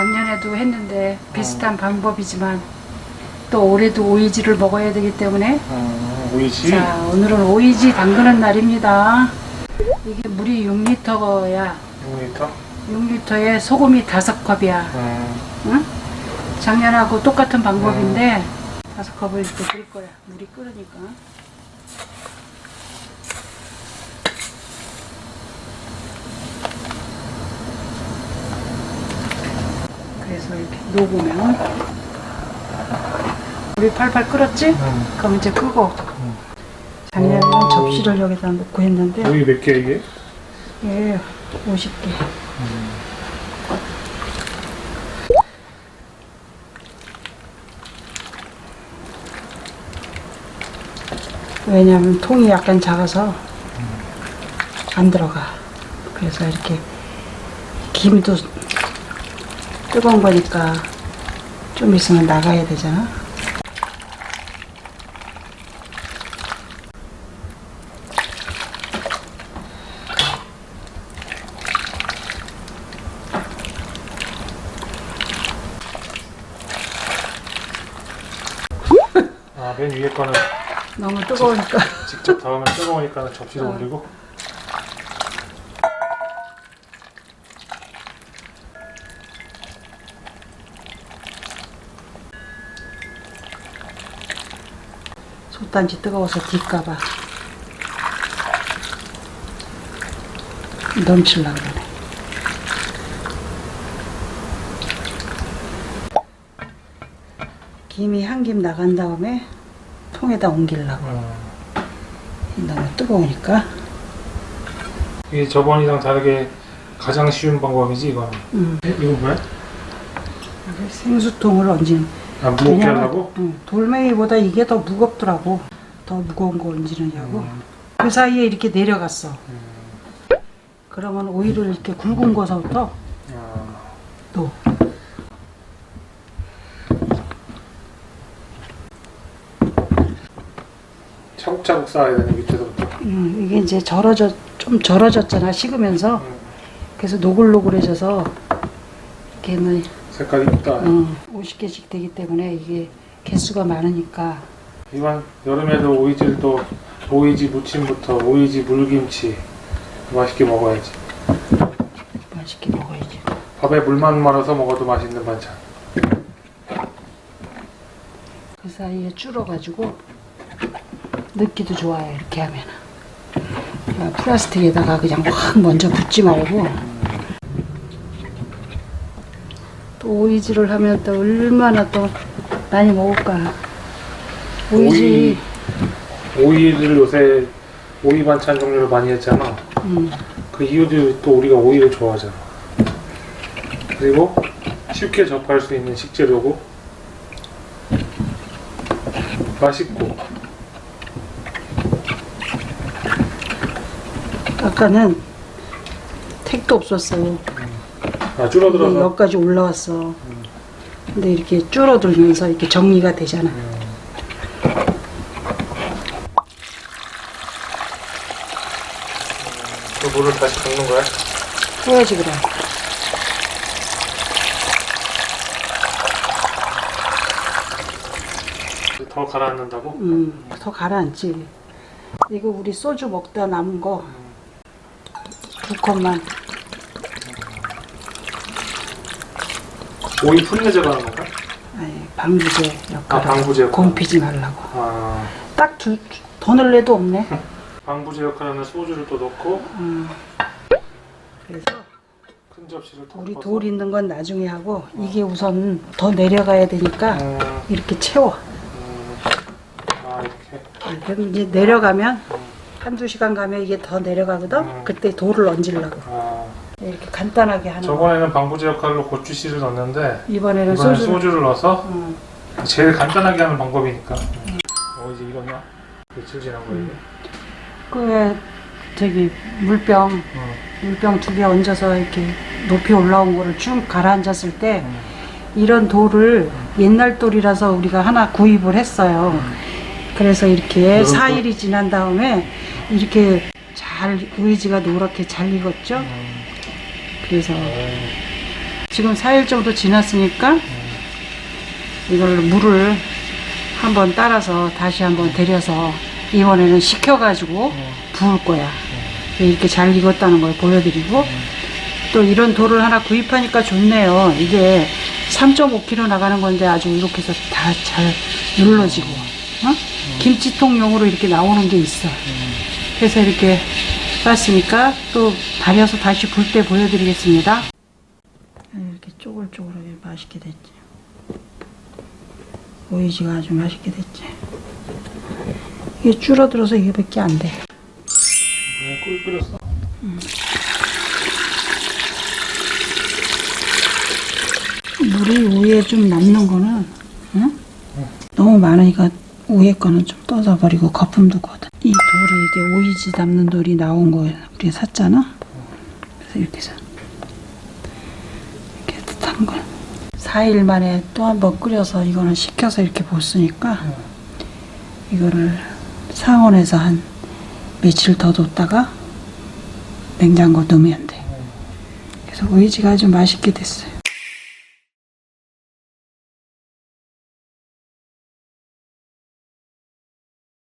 작년에도 했는데 비슷한 방법이지만 또 올해도 오이지를 먹어야 되기 때문에 오이지? 자, 오늘은 오이지 담그는 날입니다. 이게 물이 6리터야. 6리터? 6리터에 소금이 5컵이야. 응? 작년하고 똑같은 방법인데 5컵을 이렇게 끓일 거야. 물이 끓으니까. 그래서 이렇게 녹으면 물이 팔팔 끓었지? 그럼 이제 끄고 작년에는 접시를 여기다 놓고 했는데 오이 몇 개 이게? 예, 50개. 왜냐하면 통이 약간 작아서 안 들어가. 그래서 이렇게 김도 뜨거운 거니까 좀 있으면 나가야 되잖아. 아, 맨 위에 거는 너무 뜨거우니까. 직접 닿으면 뜨거우니까 접시로 올리고. 솥단지 뜨거워서 딜까봐 넘치려고 그러네. 김이 한 김 나간 다음에 통에다 옮기려고. 너무 뜨거우니까. 이게 저번이랑 다르게 가장 쉬운 방법이지 이거는. 이건 뭐야? 생수통을 얹는. 아, 무겁게 하려고? 돌멩이보다 이게 더 무겁더라고. 더 무거운 거 얹으느냐고. 그 사이에 이렇게 내려갔어. 그러면 오이를 이렇게 굵은 거서부터 또 차곡차곡 쌓아야 되네 밑에서부터. 이게 이제 좀 절어졌잖아, 식으면서. 그래서 노글노글해져서 이렇게는 색깔이 이쁘다. 50개씩 되기 때문에 이게 개수가 많으니까. 이번 여름에도 오이지를 또 오이지 무침부터 오이지 물김치 맛있게 먹어야지. 맛있게 먹어야지. 밥에 물만 말아서 먹어도 맛있는 반찬. 그 사이에 줄어가지고 넣기도 좋아요, 이렇게 하면. 플라스틱에다가 그냥 확 먼저 붓지 말고. 또 오이지를 하면 또 얼마나 또 많이 먹을까. 오이를 요새 오이 반찬 종류를 많이 했잖아. 그 이유도 또 우리가 오이를 좋아하잖아. 그리고 쉽게 접할 수 있는 식재료고 맛있고. 아까는 택도 없었어요. 아, 줄어들어서. 여기까지 올라왔어. 근데 이렇게 줄어들면서 이렇게 정리가 되잖아. 그 물을 다시 붓는 거야? 해야지 그래. 더 가라앉는다고? 더 가라앉지. 이거 우리 소주 먹다 남은 거 2컵만. 오이 풋내 제거하는 건가? 아니, 방부제 역할을. 방부제 역할. 곰피지 말라고. 아, 딱 더 넣을래도 없네. 방부제 역할하는 소주를 또 넣고 그래서 큰 접시를 우리 덮어서. 돌 있는 건 나중에 하고 이게 우선 더 내려가야 되니까 이렇게 채워. 아, 이렇게. 그럼 이제 내려가면 한두 시간 가면 이게 더 내려가거든. 그때 돌을 얹으려고. 아, 이렇게 간단하게 하는 거. 저번에는 방부제 역할로 고추씨를 넣었는데 이번에는 이번엔 소주를. 소주를 넣어서 제일 간단하게 하는 방법이니까. 이제 이거냐? 며칠 지난 거 이게? 그 저기 물병 2개 얹어서 이렇게 높이 올라온 거를 쭉 가라앉았을 때 이런 돌을 옛날 돌이라서 우리가 하나 구입을 했어요. 그래서 이렇게 4일이 지난 다음에 이렇게 잘 오이지가 노랗게 잘 익었죠. 그래서 지금 4일 정도 지났으니까 이걸 물을 한번 따라서 다시 한번 데려서 이번에는 식혀가지고 부을 거야. 이렇게 잘 익었다는 걸 보여드리고, 또 이런 돌을 하나 구입하니까 좋네요. 이게 3.5kg 나가는 건데 아주 이렇게 해서 다 잘 눌러지고, 김치통용으로 이렇게 나오는 게 있어. 그래서 이렇게 땄으니까 또 다려서 다시 불 때 보여드리겠습니다. 이렇게 쪼글쪼글하게 맛있게 됐지. 오이지가 아주 맛있게 됐지. 이게 줄어들어서 이게밖에 안 돼. 그냥 꿀 끓였어. 물이 위에 좀 남는 거는, 응? 너무 많으니까 위에 거는 좀 떠서 버리고 거품 두거든. 이 돌이 이게 오이지 담는 돌이 나온 거예요. 우리가 샀잖아. 그래서 이렇게 해서 이렇게 뜻한 걸. 4일 만에 또 한 번 끓여서 이거는 식혀서 이렇게 붓으니까 이거를 상온에서 한 며칠 더 뒀다가 냉장고 넣으면 돼. 그래서 오이지가 아주 맛있게 됐어요.